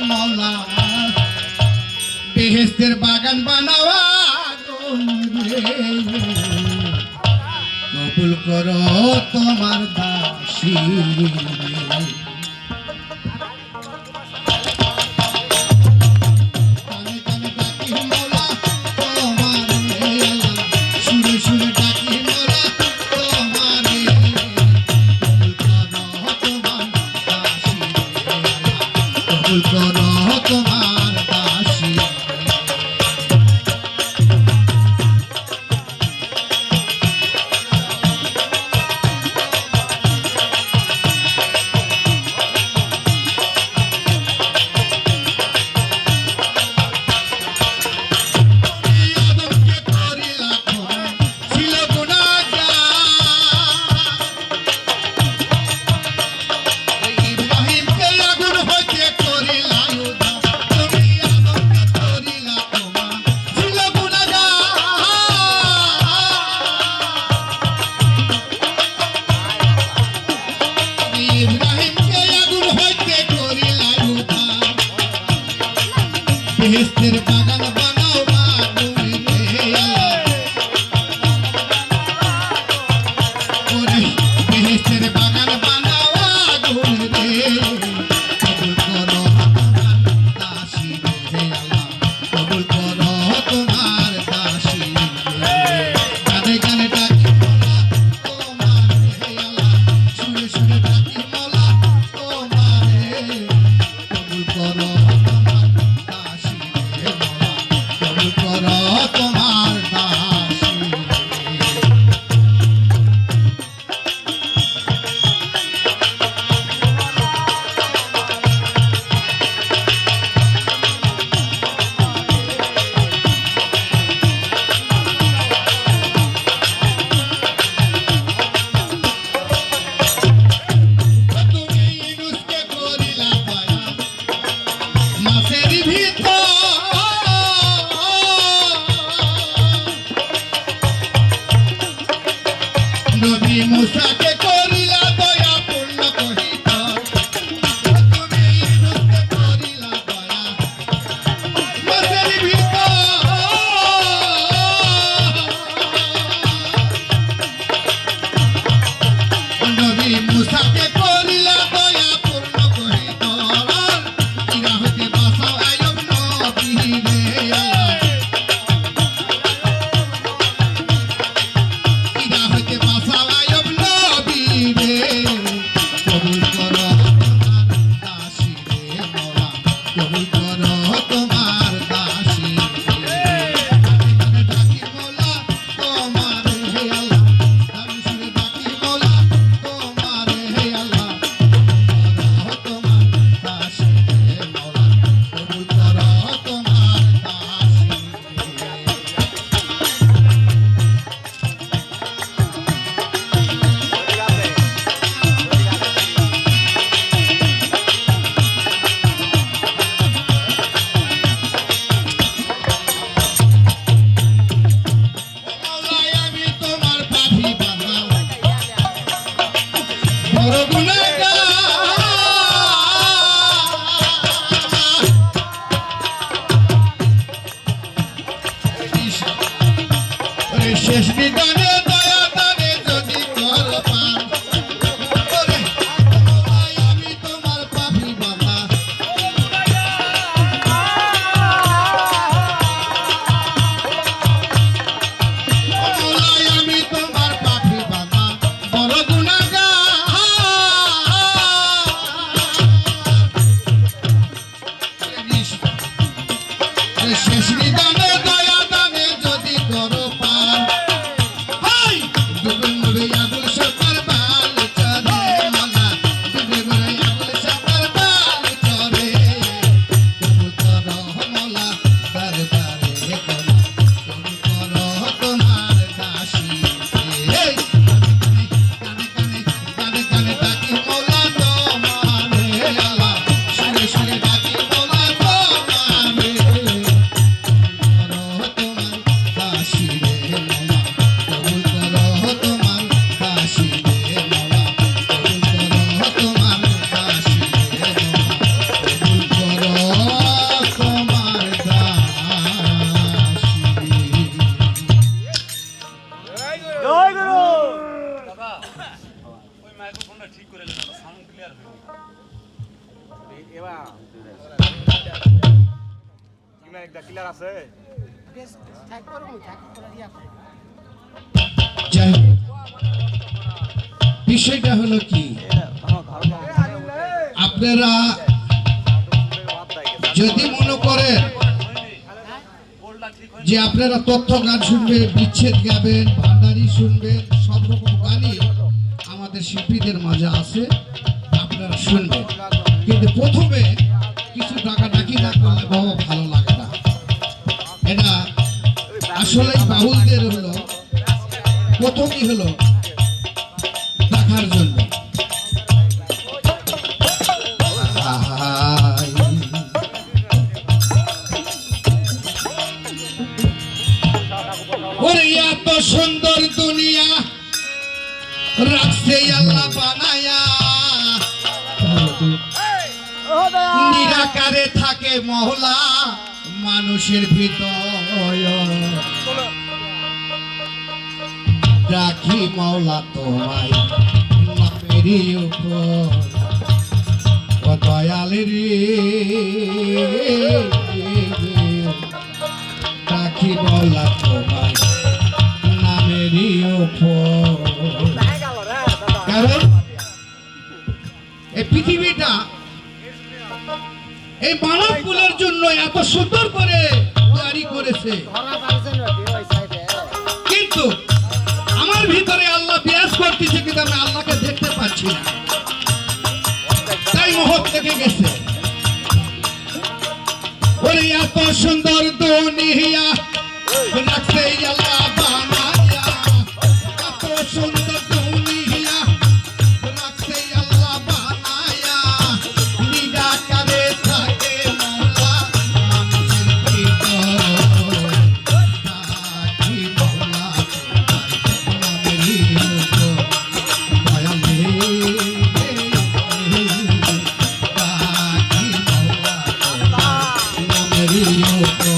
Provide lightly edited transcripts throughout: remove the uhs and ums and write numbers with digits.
মৌলা বেহেশতের বাগান বানাওয়া কবুল করো তোমার দাসী বেহেশতের বাগান বানাও মাগুরি রে বেহেশতের বাগান বানাও মাগুরি রে কবুল করো দাসী রে আল্লাহ কবুল করো তোমার দাসী রে গানে গানে ডাকি তোমার রে আল্লাহ সুরে সুরে ডাকি মোলা তোমার রে কবুল করো তোমার দাসী তুমি ইউনুসকে করিলা দয়া মাছের ভিতর নবী মুসাকে করিলা দয়া পূর্ণ কহিত তুমি ইউনুসকে করিলা দয়া মাছের ভিতর নবী মুসাকে করিলা দয়া পূর্ণ কহিত ইরা হইতে বাঁচাও আয়ব নবী রে ইরা হইতে বাঁচাও আয়ব নবী রে কবুল করো তোমার দাসী রে মওলা কবুল করো তোমার দাসী রে গানে ডাকি মওলা তোমার হে আল্লাহ আমি শুনে ডাকি মওলা তোমার হে আল্লাহ করো তোমার দাসী রে মওলা কবুল করো তোমার দাসী মওলাই আমি তোমার পাপী বান্দা বড় গুনাহগার ওরে শেষ বিধানে দয়া দানে যদি কর পান ওরে মওলাই আমি তোমার পাপী বান্দা মওলাই আমি তোমার পাপী বান্দা বড় গুনাহগার শেষ বিধানে দয়া দানে যদি করো পান যাই হোক, বিষয়টা হলো কি, আপনারা যদি মনে করেন যে আপনারা তথ্য গান শুনবেন, বিচ্ছেদ গাবেন, ভান্ডারি শুনবেন, সব রকম গানই আমাদের শিল্পীদের মাঝে আছে, আপনারা শুনবেন। কিন্তু প্রথমে কিছু ডাকাডাকি না করলে বাবা ভালো লাগে না। এটা আসলে বাউলদের হলো প্রথমই হলো দেখার জন্য। ওরে এত সুন্দর দুনিয়া রাখছে আল্লাহ বানায়া, নিরাকারে থাকে মহলা মানুষের ভিতর। রাখি মওলা তোমায় নামেরই উপর, ও দয়াল রে রাখি মওলা তোমায় নামেরই উপর। কারণ এই পৃথিবীটা এই মানব কুলের জন্য এত সুন্দর করে তৈরি করেছে, কিন্তু আমার ভিতরে আল্লাহ বিরাজ করতেছে, কিন্তু আমি আল্লাহকে দেখতে পাচ্ছি না, তাই মোহ থেকে গেছে। ওরে এত সুন্দর দুনিয়া রাখছে আল্লাহ বানায়া, এত সুন্দর দুনিয়া রাখছে আল্লাহ বানায়া, নিরাকারে থাকে মওলা মানুষের ভিতর। রাখি মওলা নামেরই উপর, দয়াল রে রাখি মওলা নামেরই উপর।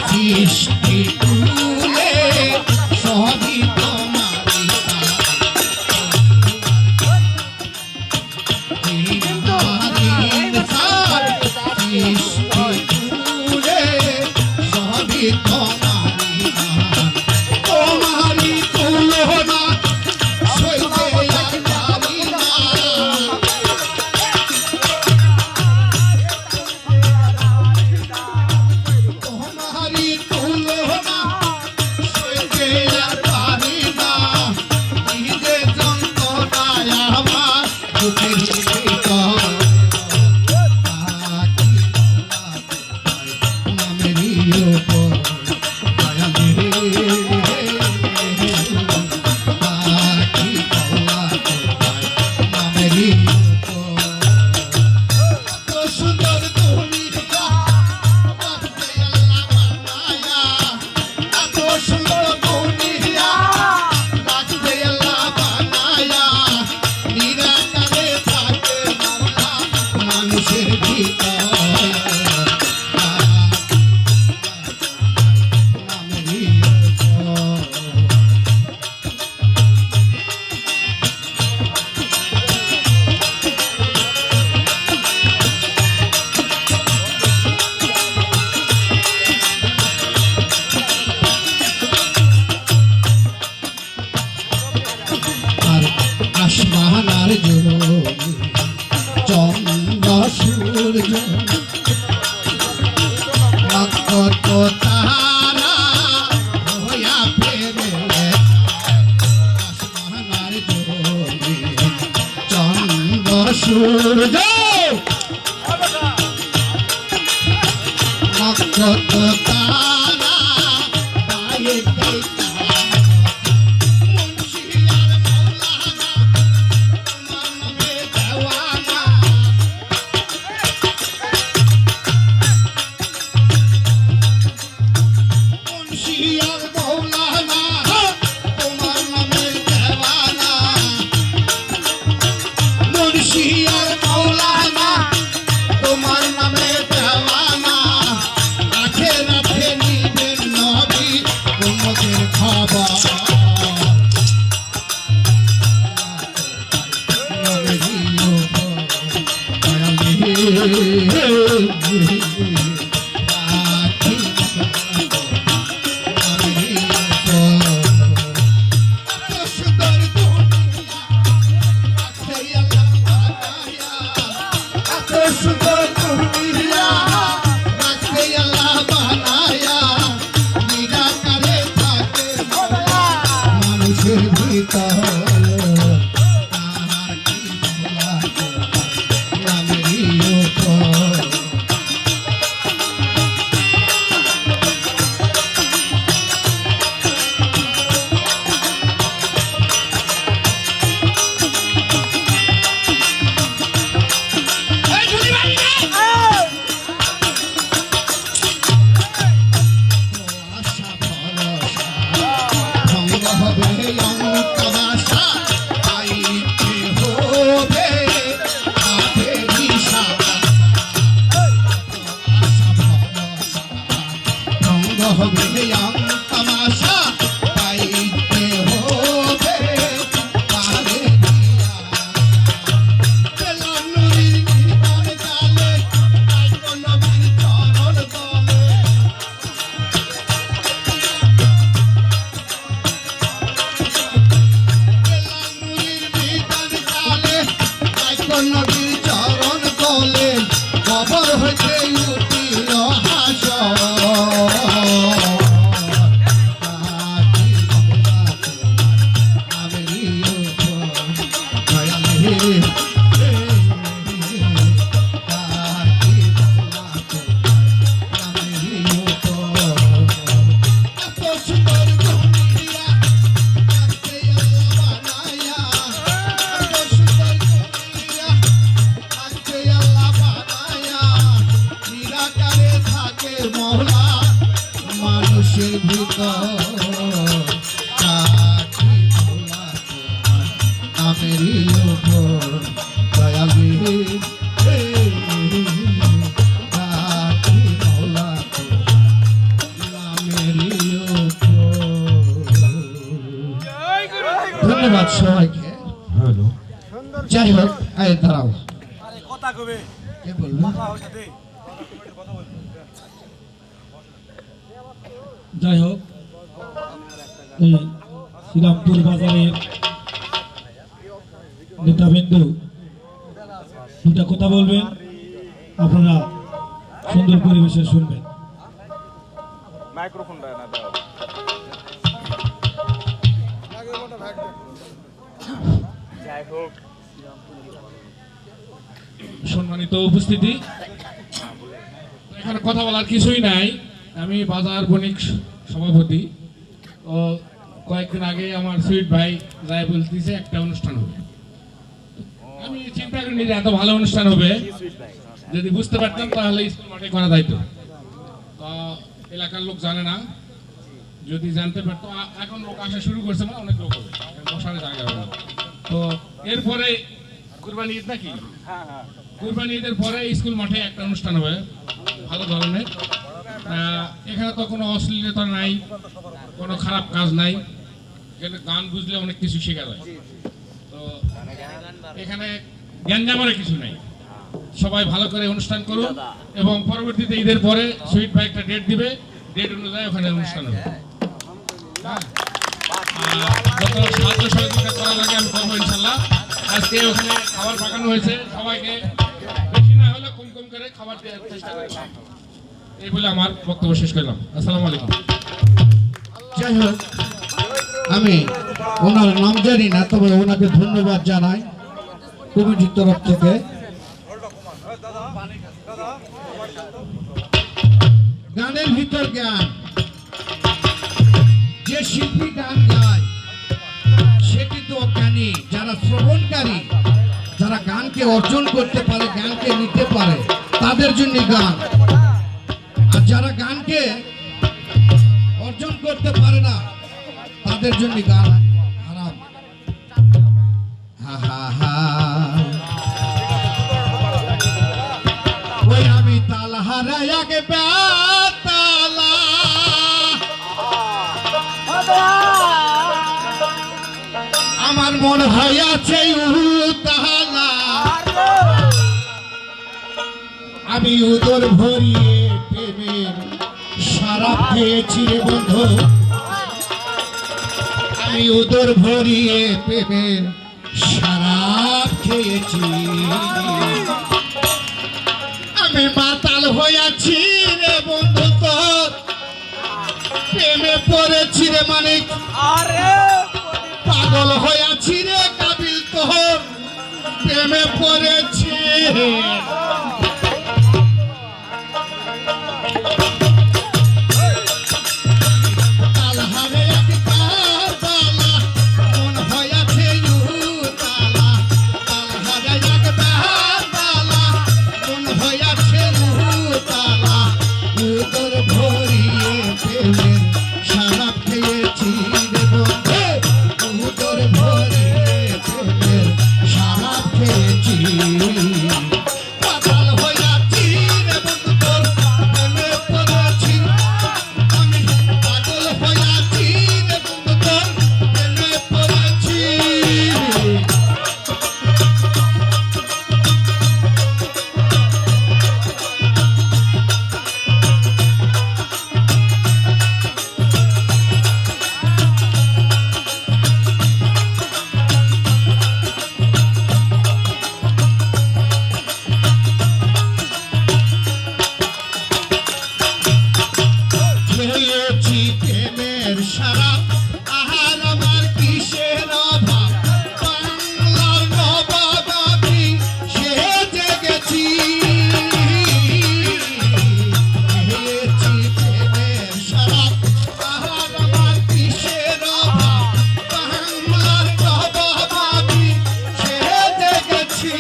সৃষ্টি তুলে সবই তোমারই সৃষ্টি তুলে সবই তোমারই, তোমারই তুলনা সইতে আর পারি না। তোমারই তুলনা সইতে আর পারি না, নিজে যন্ত্রণায় আমার বুকের ভিতর। রাখি মওলা তোমায় নামেরই উপর, দয়াল রে রাখি মওলা তোমায় নামেরই উপর। এত সুন্দর দুনিয়া রাখছে আল্লাহ বানায়া, এত সুন্দর দুনিয়া রাখছে আল্লাহ বানায়া, নিরাকারে থাকে মওলা মানুষের ভিতর। নামেরই উপর। আর আসমান আর জমি চন্দ্র সূর্য নক্ষত্র তারা হইয়া ফেরে, আসমান আর জমি চন্দ্র সূর্য নক্ষত্র তারা গায়ে মানুষের ভিতর আর কি বলা নামেরই উপর হবে তামাশা পাইতে হবে পারে নুরির নির্বাণ কালে নবীর চরণ তলে নুরির নির্বাণ কালে নবীর চরণ তলে কবর হইতে উঠিল হাসর মানুষের ভিতর কাকি মৌলা নামেরই উপর দয়ালি কাকি মৌলা নামেরই উপর। ধন্যবাদ সবাইকে। যাই হোক দাঁড়াও কে বলবো যাই হোক এই শ্রীরামপুর বাজারের নেতাবিন্দু দুটা কথা বলবেন, আপনারা সুন্দর পরিবেশে শুনবেন। সম্মানিত উপস্থিতি, এখানে কথা বলার কিছুই নাই। আমি বাজার বণিক সভাপতি। তো কয়েকদিন আগে আমার সুইট ভাই রায় বলতেছে একটা অনুষ্ঠান হবে। আমি চিন্তা করিনি যে এত ভালো অনুষ্ঠান হবে। যদি বুঝতে পারতাম তাহলে স্কুল মাঠে করা যাইতো। তো এলাকার লোক জানে না, যদি জানতে পারতো এখন লোক আসা শুরু করছে, না অনেক লোক হবে, বসার জায়গা হবে। তো এরপরে কুরবানি ঈদ নাকি, কুরবানি ঈদের পরে স্কুল মাঠে একটা অনুষ্ঠান হবে ভালো ধরনের। এখানে তো কোনো অশ্লীলতা নাই, কোনো খারাপ কাজ নাই, এখানে গান বুঝলে অনেক কিছু শেখা যায়। তো এখানে গ্যাঞ্জামের কিছু নাই, সবাই ভালো করে অনুষ্ঠান করুন এবং পরবর্তীতে ঈদের পরে সুইট ভাই একটা ডেট দিবে, ডেট অনুযায়ী ওখানে অনুষ্ঠান হবে। যত সাহায্য সহযোগিতা করা লাগে আমি করবো ইনশাল্লাহ। আজকে ওখানে খাবার পাকানো হয়েছে, সবাইকে বেশি না হলে কম কম করে খাবার দেওয়ার চেষ্টা করি। এই বলে আমার বক্তব্য শেষ করলাম। আসসালামু আলাইকুম। যাই হোক, আমি ওনার নাম জানি না, তবে ওনাকে ধন্যবাদ জানাই কমিটির তরফ থেকে। গানের ভিতর জ্ঞান, যে শিল্পী গান গায় সে কিন্তু অজ্ঞানী। যারা শ্রবণকারী, যারা গানকে অর্জন করতে পারে, গানকে নিতে পারে, তাদের জন্য গান। আর যারা গানকে অর্জন করতে পারে না, তাদের জন্য গান হারাম। হা হা হা, ওই আমি তালা হারাই আগে তালা, আমার মন হয় আছে তালা, আমি উদর ভরিয়ে প্রেমের শরাব খেয়েছি রে বন্ধু, আমি উদর ভরিয়ে প্রেমের শরাব খেয়েছি, আমি মাতাল হইয়াছি রে বন্ধু, তোর প্রেমে পড়েছি রে মানিক, পাগল হইয়াছি রে কাবিল তোর প্রেমে পড়েছি তালহারে একবার বালা মন হইয়াছে উতালা তালহারে একবার বালা মন হইয়াছে উতালা উদর ভরিয়ে প্রেমের শরাব খেয়েছি রে বন্ধু উদর ভরিয়ে প্রেমের শরাব খেয়েছি পাগল হইয়াছি রে বন্ধু তোর প্রেমে পড়েছি আমি পাগল হইয়াছি রে বন্ধু তোর প্রেমে পড়েছি খেয়েছি প্রেমের শরাব আহার আমার কিসের অভাব বাংলার নবাব আমি সেজে গেছি খেয়েছি প্রেমের শরাব আহার আমার কিসের অভাব বাংলার নবাব আমি সেজে গেছি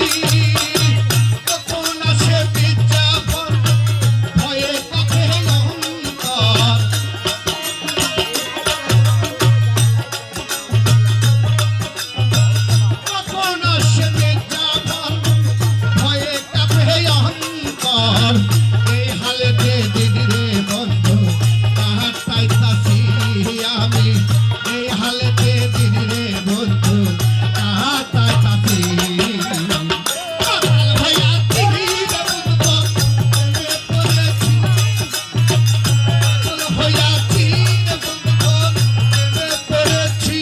কখন আসে বিজ্ঞাপন ভয়ে কাঁপে অন্তর কখন আসে বিজ্ঞাপন ভয়ে কাঁপে অন্তর এই হালে যে দিদি রে বন্ধু তাহার চাইতাছি আমি এই হালে যে দিদি রে বন্ধু তাহার চাইতাছি পাগল হইয়াছি রে বন্ধু প্রেমে পড়েছি পাগল হইয়াছি রে বন্ধু প্রেমে পড়েছি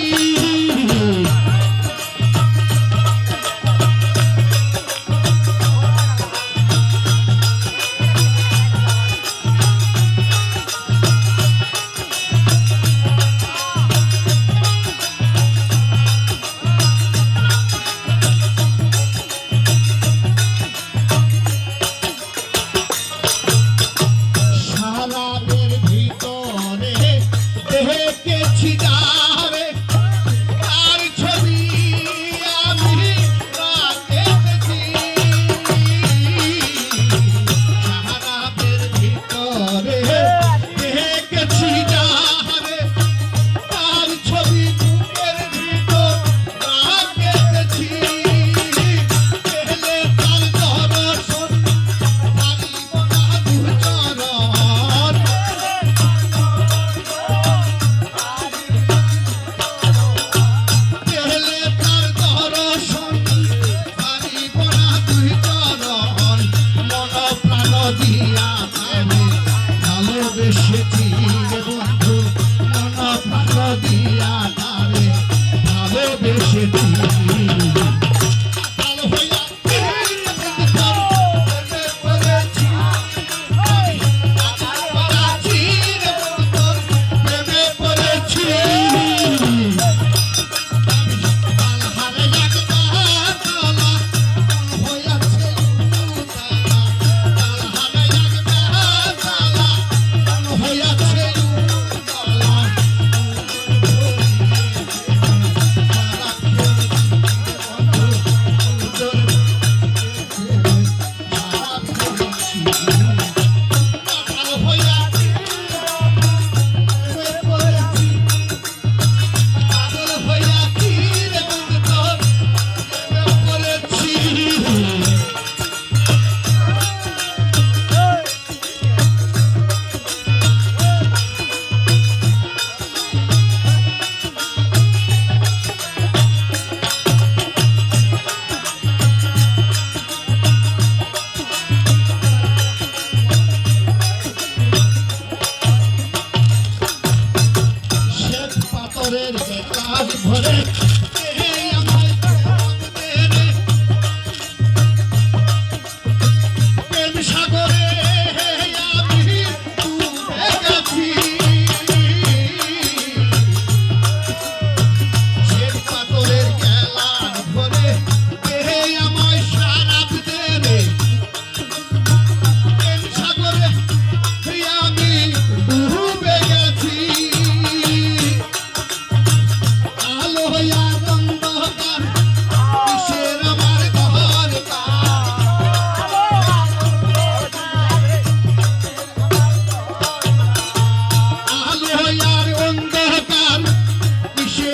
শরাবের ভিতরে দেখেছি যারে তার ছবি আমি রাখেছি শরাবের ভিতরে দেখেছি যারে তার ছবি বুকের ভিতর রাখেছি পেলে তার দর্শন পারিব না দুচরণ পেলে তার দর্শন পারিব না দুচরণ মন প্রাণ দিয়া আমি ভালোবেসেছি রে বন্ধু মন প্রাণ দিয়া তারে ভালোবেসেছি পাগল হইয়াছি রে বন্ধু তোর প্রেমে পড়েছি আমি পাগল হইয়াছি রে বন্ধু তোর প্রেমে পড়েছি তালহারে একবার বালা মন হইয়াছে উতালা তালহারে একবার বালা মন হইয়াছে উতালা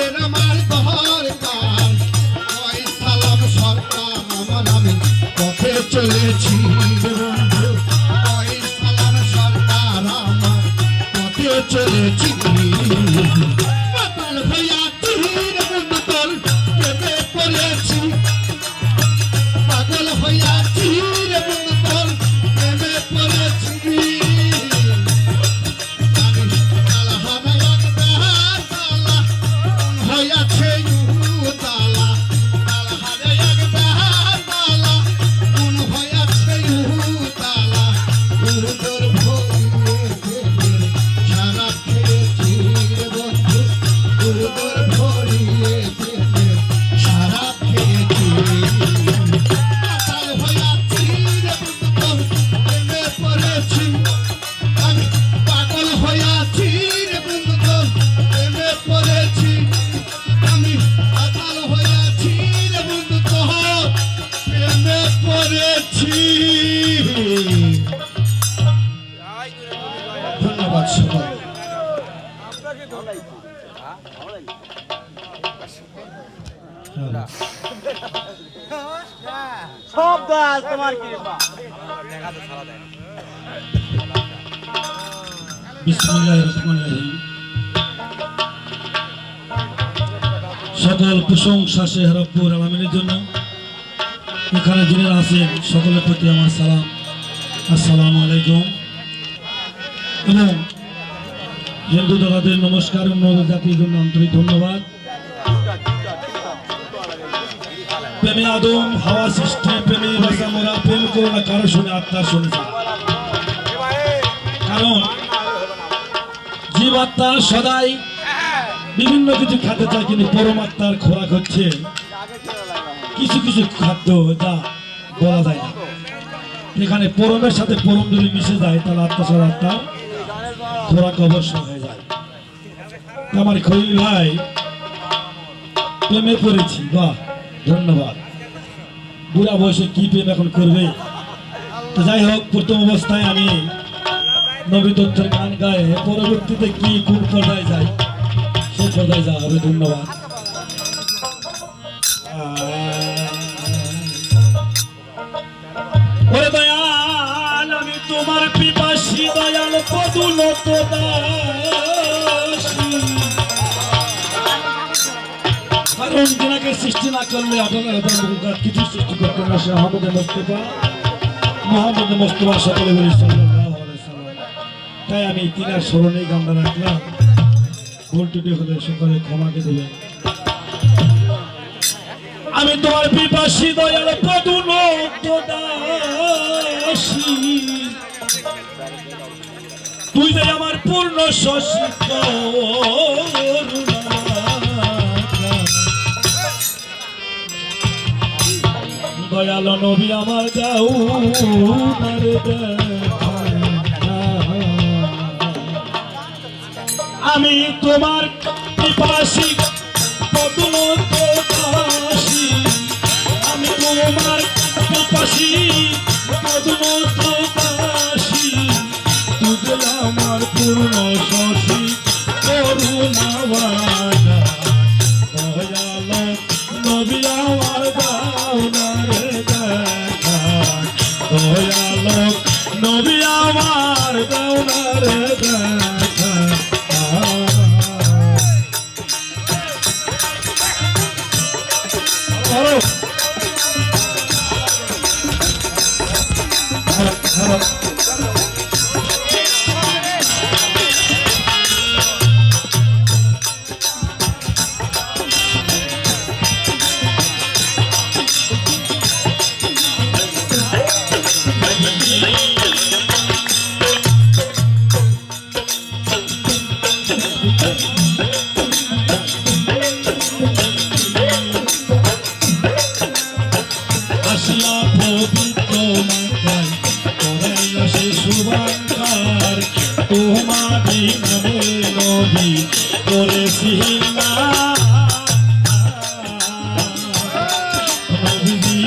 প্রেমের আমার দরকার ওই সালাম সরকার আমার আমি পথে চলেছি রে বন্ধু ওই সালাম সরকার আমার পথে চলেছি পাতাল হইয়া তীর বন্ধু তোর প্রেমে পড়েছি পাগল হইয়া তীর বন্ধু তোর প্রেমে পড়েছি ধন্যবাদ সবাই। সব দাস তোমার কৃপা বিসমিল্লাহির রহমানির রহিম। সকল প্রশংসা সে রব্বুল আলামিনের জন্য। এখানে যিনি আছেন সকলের প্রতি আমার সালাম, আসসালামু আলাইকুম। এবং হিন্দু দাদাদের নমস্কার, অন্য জাতির জন্য আন্তরিক ধন্যবাদ। প্রেমে আদম হাওয়া সৃষ্টি, প্রেমে বাসা মোরা, প্রেম করো না কারো শুনে আত্মা শুনে যা। কারণ জীবাত্মা সদাই বিভিন্ন কিছু খেতে চায়, কিন্তু পরমাত্মার খোরাক হচ্ছে কিছু কিছু খাদ্য যা বলা যায় না। এখানে পরমের সাথে পরম যদি মিশে যায় তাহলে আত্মা সাথে আত্মা খোরাক অবশ্য হয়ে যায়। আমার খলিল ভাই প্রেমে পড়েছি, বাহ ধন্যবাদ। বুড়া বয়সে কি প্রেম এখন করবে? তো যাই হোক, প্রথম অবস্থায় আমি নবী তথ্যের গান গায়ে পরবর্তীতে কি কোন পর্যায়ে যাই সে পর্যায়ে যাওয়া হবে। ধন্যবাদ। ওরে দয়াল আমি তোমার পিপাসী, দয়াল পদুলত দাসী। কারণ যেনাকে সৃষ্টি না করলে আপনার কিছু সৃষ্টি করতেন না, সে আহমদে মোস্তফা, মোহাম্মদ মোস্তফা সকলে বলি সাল্লাল্লাহু আলাইহি সাল্লাম। তাই আমি তিনার স্মরণে গানটা রাখলাম। ভুল ত্রুটি হলে সকলে ক্ষমাকে দেবেন। আমি তোমার পিপাসী, দয়াল পদুনত দাসী, তুই যে আমার পূর্ণ শশী করুণা। দয়াল নবী আমার যাও আমি তোমার পিপাসী পদুনত দাসী, আমি তোমার পিপাসী পদুনত দাসী, তুই যে আমার পূর্ণ শশী করুণাবানা। দয়াল নবী আমার দাও না রে দেখা, দয়াল নবী আমার দাও না রে দেখা। আসিয়া পবিত্র মাতায় করাইল সে শুভাঙ্কার, তোমারি নামে নবী করেছি না নবীজি।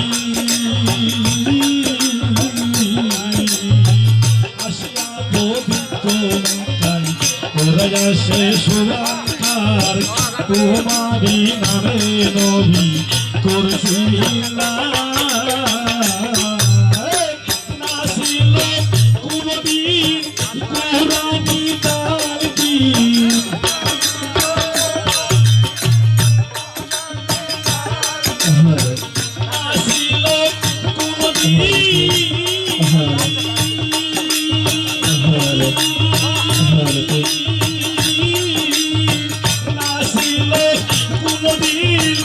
আসিয়া পবিত্র মাতায় করাইল সে শুভাঙ্কার, তোমারি নামে নবী করছি নাসিল কোনদিন কোরআনি তার দিন নাসিল কোনদিন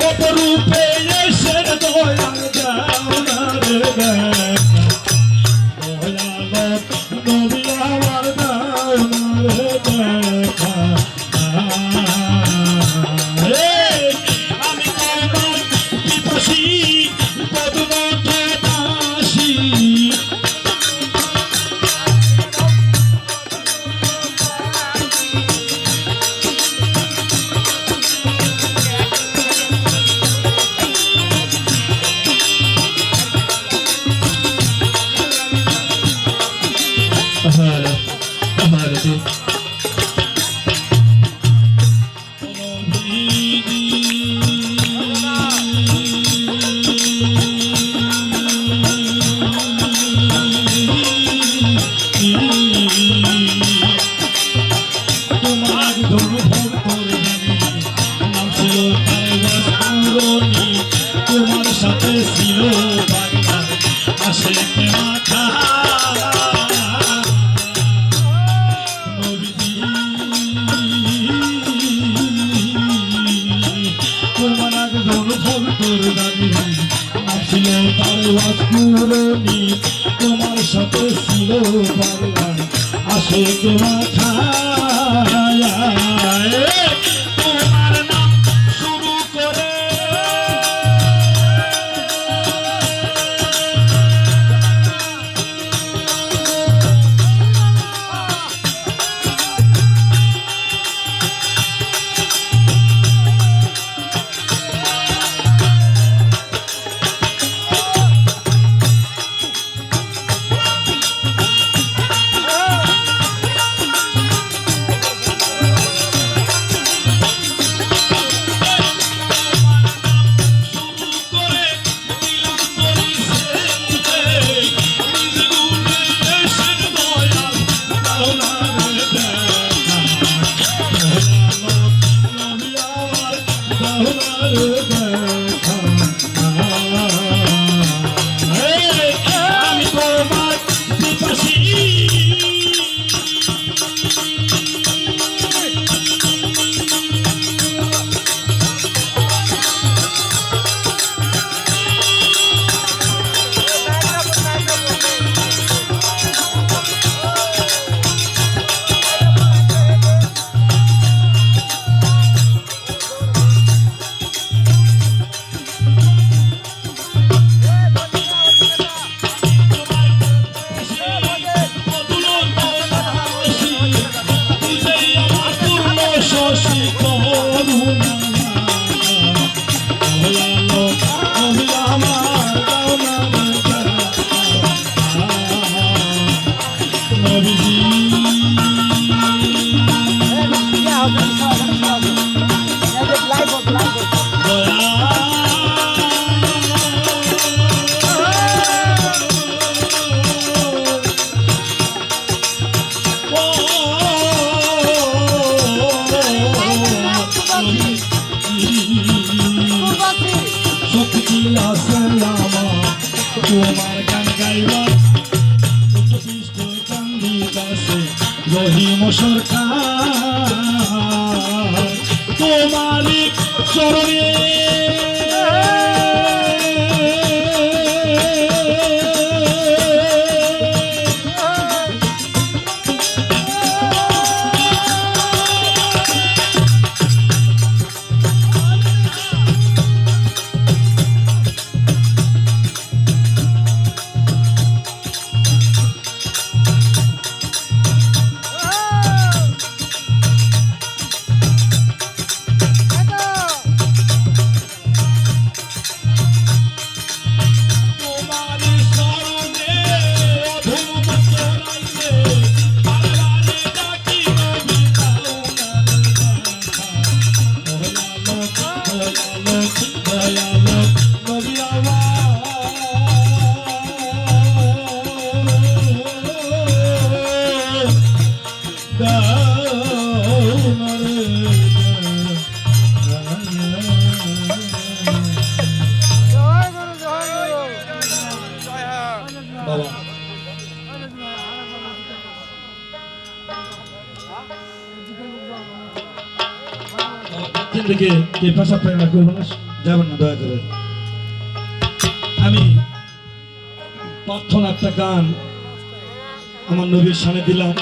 অপরূপে এসে দয়াল যাওনার দয়াল নবী আমার যাওনার দেখা আমি তোমার পিপাসী পদনত দাসী তোমার নাম ছিল তোমার সাথে ছিল আসে মাথা তোমার একজন ভক্তর দাবি নাম ছিল তার ওয়াসপুরনি তোমার সাথে ছিল বারবার আসে মাথা তোমার নাম শুরু করে আমি তোমার পিপাসী শক্তি আছে আমার তোমার গান গাইবার পৃষ্ঠে কান্দিতাছে রহিম সরকার তোমারই চরণে এখান থেকে কে পেশা প্রেরণা করবো না, যাবেন না দয়া করে। আমি প্রার্থনা একটা গান আমার নবীর সামনে দিলাম,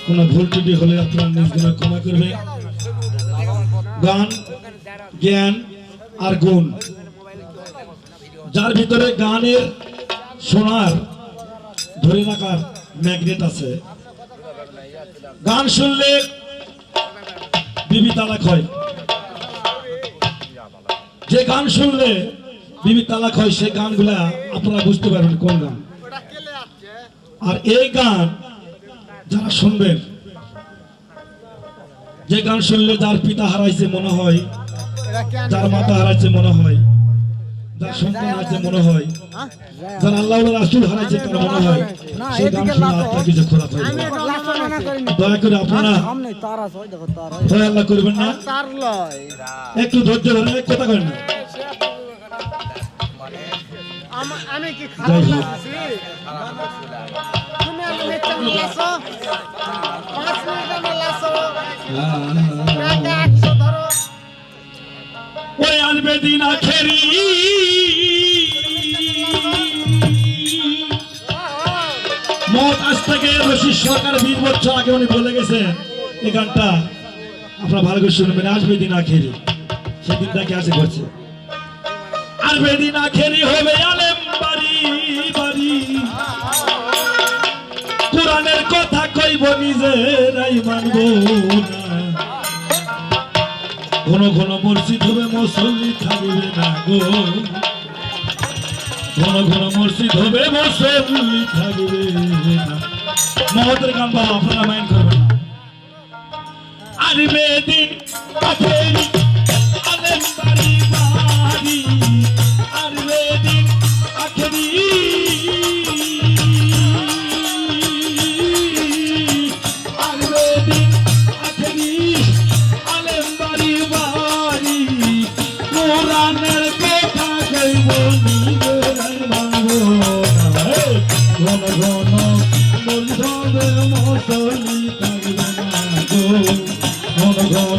কোনো ভুল ত্রুটি হলে আপনারা নিজ গুণে ক্ষমা করবে। গান জ্ঞান আর গুণ, যার ভিতরে গানের শোনার ধরে রাখার ম্যাগনেট আছে। গান শুনলে বিবি তালাক হয়, যে গান শুনলে বিবি তালাক হয় সেই গানগুলা আপনারা বুঝতে পারবেন কোন গান। আর এই গান যারা শুনবেন, যে গান শুনলে যার পিতা হারাইছে মনে হয়, যার মাতা হারাইছে মনে হয়, যার সন্তান হারাইছে মনে হয়, যার আল্লাহ রাসূল হারাইছে তার মনে হয়, সেই গান শুনে আত্মা কিছু খারাপ হয়। দয়া করে আপনারা ভয় আল্লাহ করবেন না, একটু ধৈর্য ধরে এক কথা করেন না। আমি কি যাই হোক, তুমি আমি নেচে লাসো 5 মিনিট লাসো টাকা 100 ধরো ওই আসবে দিন আখেরি, মত আজ থেকে রশিদ সরকার 20 বছর আগে উনি বলে গেছেন। এই গানটা আপনারা ভালো করে শুনবেন, আসবে দিন আখেরি, সেদিনটা কি আসে করছে। আসবে দিন আখেরি হবে আলেম বাড়ি বাড়ি, কোরআনের কথা কইব নিজেরাই মানব না, ঘন ঘন মসজিদ হবে মুসল্লি থাকবে না গো, ঘন ঘন মসজিদ হবে মুসল্লি থাকবে না। মহতের গান বাবা আপনারা মাইন্ড করবেন না। আসবে দিন আখেরি আলেম বাড়ি বাড়ি, আসবে দিন আখেরি, আসবে দিন আখেরি আলেম বাড়ি বাড়ি, কোরআনের কথা কইব নিজেরাই মানব না, ঘন ঘন মসজিদ হবে মুসল্লি থাকবে না গো, ঘন ঘন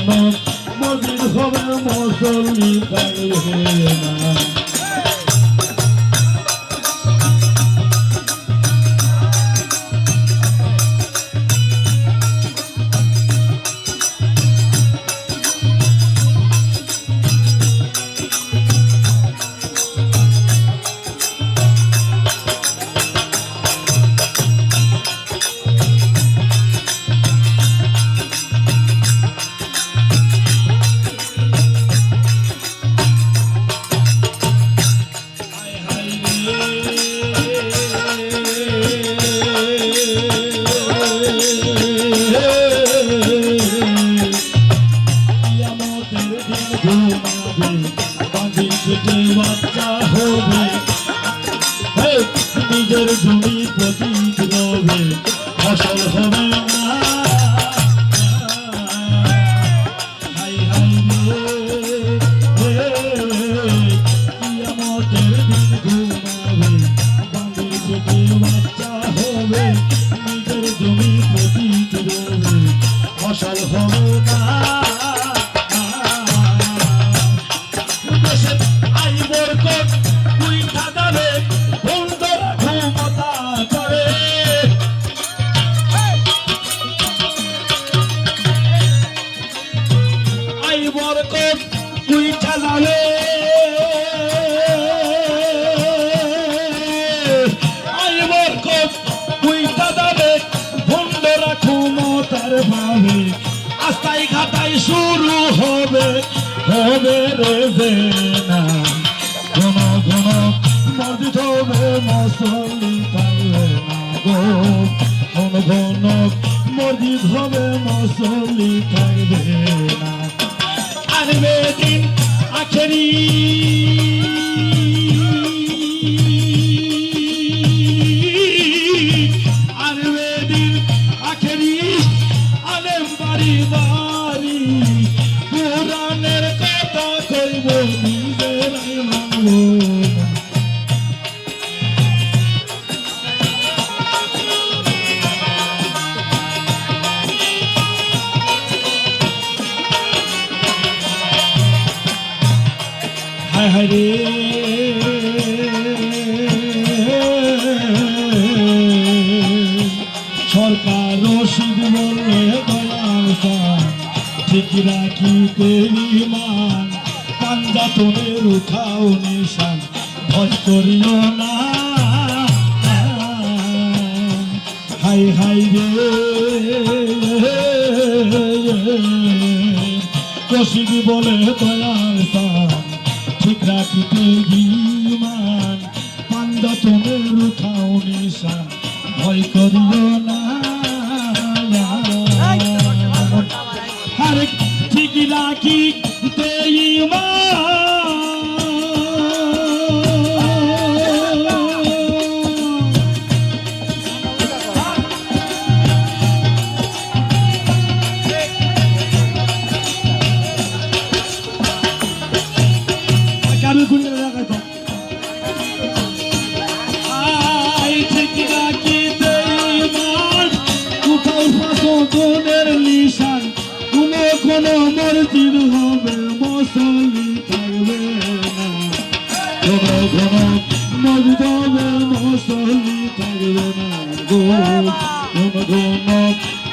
মসজিদ হবে মুসল্লি থাকবে না। নিজের জমি পতিত রবে, ফসল হবে না। হাই হাই রে, কিয়ামতের দিন ঘুমাবে, বাঁধি পেটে বাচ্চা হবে, নিজের জমি পতিত রবে, ফসল হবে না। দেশে আই বরকত তুই থাকাবে, বন্ধুরা ক্ষমতা করে, আই বরকত তুই চালাবে, আই বরকত তুই চালাবে, বন্ধুরা ক্ষমতার ভাবে, আস্তাই ঘাটাই শুরু হবে, হবে রে না, ঘন ঘন মসজিদ হবে মুসল্লি থাকবে না গো, ঘন ঘন মসজিদ হবে মুসল্লি থাকবে না। আসবে দিন আখেরি, আসবে দিন আখেরি আলেম বাড়ি বাড়ি, কোরআনের কথা কইব নিজেরাই মানব না। হায় রে সরকার রশিদ বললে দয়াল সান ঠিক রাখিতে ইমান পাঞ্জাতনের উঠাও নিশান ভয় করিও না হাই হাই রে রশিদ বলে দয়াল সান ঠিক রাখিতে ইমান পাঞ্জাতনের উঠাও নিশান ভয় করিও না আরে ঠিক রাখিতে কারো গুণের লাগাই তো নিশান কোনো কোনো মসজিদ হবে মুসল্লি থাকবে না কোনো কোনো মসজিদ হবে মুসল্লি থাকবে না গো কোনো কোনো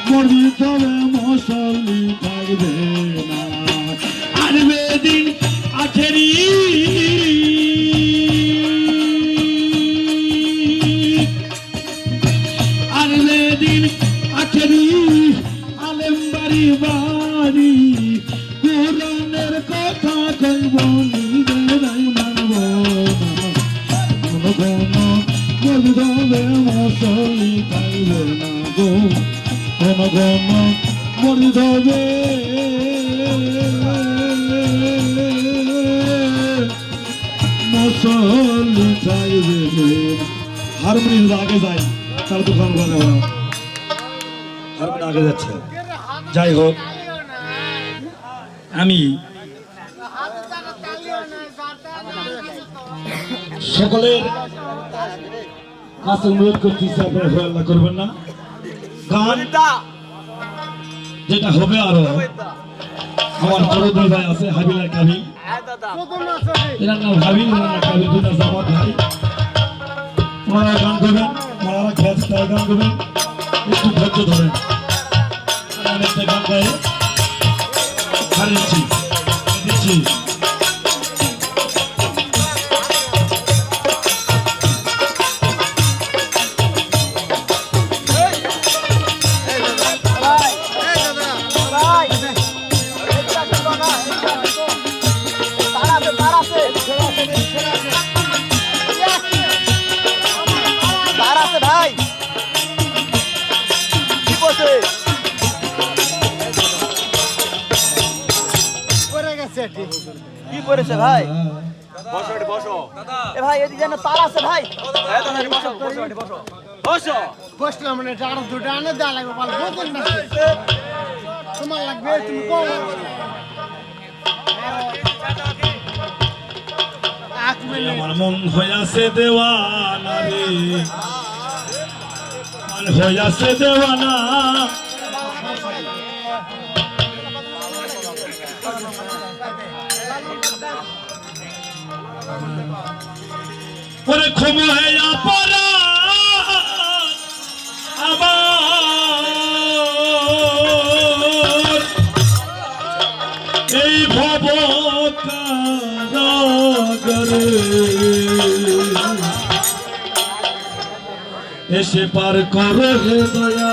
মসজিদ হবে মুসল্লি থাকবে না আর বেদিন আখেরি আর বেদিন আখেরি আলেম বাড়ি বাড়ি কোরআনের কথা কইব নিজেরাই মানব না কোনো কোনো মসজিদে মুসল্লি থাকবে না গো কোনো কোনো মসজিদে মুসল্লি থাকবে হারমোনিয়াম আগে যায় তার দোকান ভালো হারমোনিয়াম আগে যাচ্ছে যাই হোক আমি সকলের কাছে অনুরোধ করতেছি আপনারা ভয় করবেন না গান যেটা হবে আরো আমার বড় দুই ভাই আছে হাবিল আর কাবিল এনার নাম হাবিল এনার নাম কাবিল দুটা জামাত ভাই ওনারা গান করবেন ওনারা খেয়াল তাই গান করবেন একটু ধৈর্য ধরেন আমি একটা গান গায়ে হারিয়েছি দিচ্ছি কি করেছে ভাই এ ভাই এদিকে যেন তার আছে ভাই বসলাম মানে টাকা দুটো আনে দেওয়া লাগবে বল বুঝুন না তোমার লাগবে তুমি কম আমার মন হইয়াছে দেওয়ানা রে মন হইয়াছে দেওয়ানা ওরে ক্ষম হইয়া পড়া আমার এই ভব কারাগারে এসে পার করো হে দয়া